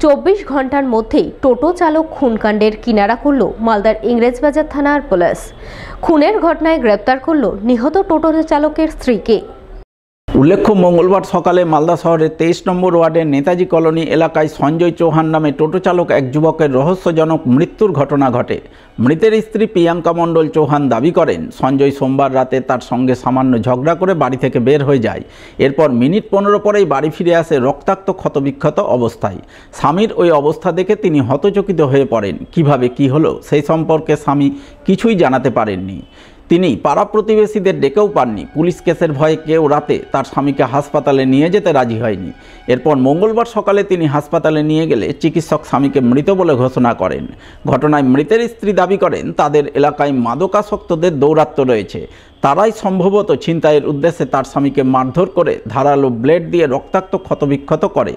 24 ঘন্টার মধ্যেই টোটো চালক খুনকাণ্ডের কিনারা করল মালদার ইংরেজবাজার থানার পুলিশ। খুনের ঘটনায় গ্রেপ্তার করল নিহত টোটো চালকের স্ত্রীকে। উল্লেখ্য, মঙ্গলবার সকালে মালদা শহরের 23 নম্বর ওয়ার্ডের নেতাজি কলোনি এলাকায় সঞ্জয় চৌহান নামে টোটো চালক এক যুবকের রহস্যজনক মৃত্যুর ঘটনা ঘটে। মৃতের স্ত্রী প্রিয়াঙ্কা মণ্ডল চৌহান দাবি করেন, সঞ্জয় সোমবার রাতে তার সঙ্গে সামান্য ঝগড়া করে বাড়ি থেকে বের হয়ে যায়। এরপর মিনিট 15 পরেই বাড়ি ফিরে আসে রক্তাক্ত ক্ষতবিক্ষত অবস্থায়। স্বামীর ওই অবস্থা দেখে তিনি হতচকিত হয়ে পড়েন। কিভাবে কি হলো সেই সম্পর্কে স্বামী কিছুই জানাতে পারেননি। তিনি পাড়া প্রতিবেশীদের ডেকেও পাননি। পুলিশ কেসের ভয়ে কেউ রাতে তার স্বামীকে হাসপাতালে নিয়ে যেতে রাজি হয়নি। এরপর মঙ্গলবার সকালে তিনি হাসপাতালে নিয়ে গেলে চিকিৎসক স্বামীকে মৃত বলে ঘোষণা করেন। ঘটনায় মৃতের স্ত্রী দাবি করেন, তাদের এলাকায় মাদকাসক্তদের দৌরাত্ম্য রয়েছে। তারাই সম্ভবত ছিনতাইয়ের উদ্দেশ্যে তার স্বামীকে মারধর করে ধারালো ব্লেড দিয়ে রক্তাক্ত ক্ষতবিক্ষত করে,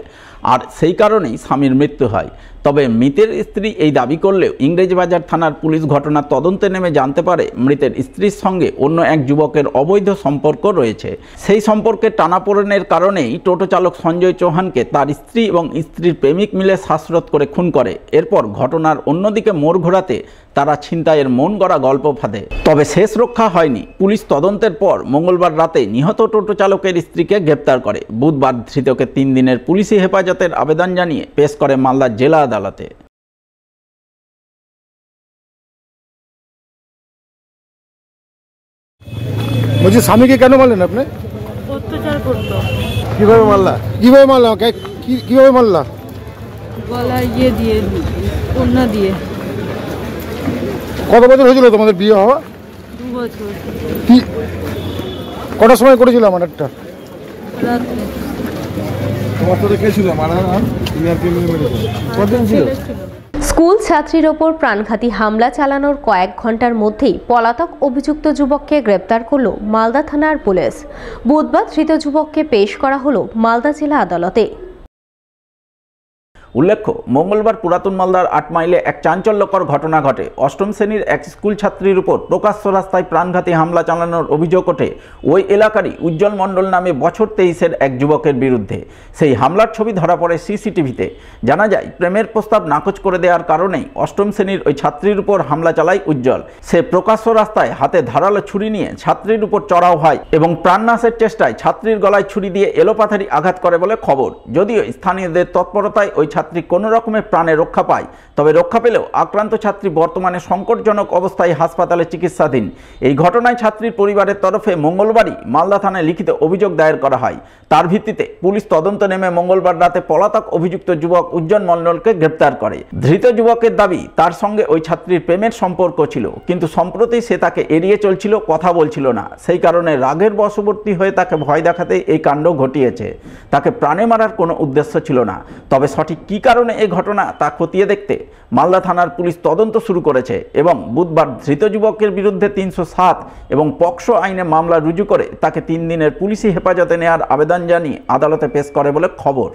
আর সেই কারণেই স্বামীর মৃত্যু হয়। তবে মৃতের স্ত্রী এই দাবি করলেও ইংরেজবাজার থানার পুলিশ ঘটনার তদন্তে নেমে জানতে পারে মৃতের স্ত্রীর সঙ্গে অন্য এক যুবকের অবৈধ সম্পর্ক রয়েছে। সেই সম্পর্কে টানাপোড়েনের কারণেই টোটো চালক সঞ্জয় চৌহানকে তার স্ত্রী এবং স্ত্রীর প্রেমিক মিলে শ্বাসরোধ করে খুন করে। এরপর ঘটনার অন্যদিকে মোড় ঘোরাতে তারা ছিনতাইয়ের মন গড়া গল্প ফাঁদে। তবে শেষ রক্ষা হয়নি। পুলিশ তদন্তের পর মঙ্গলবার রাতে নিহত টোটো চালকের স্ত্রীকে গ্রেপ্তার করে। বুধবার ধৃতকে 3 দিনের পুলিশি হেফাজতের আবেদন জানিয়ে পেশ করে মালদা জেলা আদালতে। বলছি, স্বামীকে কেন মারলেন আপনি? অত্যাচার করতো। কিভাবে মারলা? কিভাবে মারলা? কিভাবে মারলা? গলায় দিয়ে ওড়না দিয়ে। কত বছর হয়েছিল তোমাদের বিয়ে হওয়া? 2 বছর। কি কটার সময় করেছিল আমার একটা? রাতে। তোমার তো দেখেছিল মারা না? তুমি আর কি মেরেছো? কতদিন ছিল? স্কুল ছাত্রীর ওপর প্রাণঘাতী হামলা চালানোর কয়েক ঘন্টার মধ্যেই পলাতক অভিযুক্ত যুবককে গ্রেপ্তার করল মালদা থানার পুলিশ। বুধবার ধৃত যুবককে পেশ করা হলো মালদা জেলা আদালতে। উল্লেখ্য, মঙ্গলবার পুরাতন মালদার 8 মাইলে এক চাঞ্চল্যকর ঘটনা ঘটে। 8ম শ্রেণীর এক স্কুল ছাত্রীর উপর প্রকাশ্য রাস্তায় প্রাণঘাতী হামলা চালানোর অভিযোগ ওঠে ওই এলাকারই উজ্জ্বল মণ্ডল নামে বছর 23-এর এক যুবকের বিরুদ্ধে। সেই হামলার ছবি ধরা পড়ে সিসিটিভিতে। জানা যায়, প্রেমের প্রস্তাব নাকচ করে দেওয়ার কারণেই 8ম শ্রেণীর ওই ছাত্রীর উপর হামলা চালায় উজ্জ্বল। সে প্রকাশ্য রাস্তায় হাতে ধারালো ছুরি নিয়ে ছাত্রীর উপর চড়াও হয় এবং প্রাণনাশের চেষ্টায় ছাত্রীর গলায় ছুরি দিয়ে এলোপাথারি আঘাত করে বলে খবর। যদিও স্থানীয়দের তৎপরতায় ওই ছাত্রী কোনো রকমের প্রাণে রক্ষা পায়। তবে রক্ষা পেলেও আক্রান্ত ছাত্রী বর্তমানে সংকটজনক অবস্থায় হাসপাতালে চিকিৎসাধীন। এই ঘটনায় ছাত্রীর পরিবারের তরফে মঙ্গলবারই মালদা থানায় লিখিত অভিযোগ দায়ের করা হয়। তার ভিত্তিতে পুলিশ তদন্ত নেমে মঙ্গলবার রাতে পলাতক অভিযুক্ত যুবক উজ্জ্বল মণ্ডলকে গ্রেপ্তার করে। ধৃত যুবকের দাবি, তার সঙ্গে ওই ছাত্রীর প্রেমের সম্পর্ক ছিল, কিন্তু সম্প্রতি সে তাকে এড়িয়ে চলছিল, কথা বলছিল না। সেই কারণে রাগের বশবর্তী হয়ে তাকে ভয় দেখাতেই এই কাণ্ড ঘটিয়েছে। তাকে প্রাণে মারার কোনো উদ্দেশ্য ছিল না। তবে সঠিক কী কারণে এই ঘটনা তা খতিয়ে দেখতে মালদা থানার পুলিশ তদন্ত শুরু করেছে এবং বুধবার ধৃত যুবকের বিরুদ্ধে 307 এবং পক্সো আইনে মামলা রুজু করে তাকে 3 দিনের পুলিশি হেফাজতে নেওয়ার আবেদন জানিয়ে আদালতে পেশ করে বলে খবর।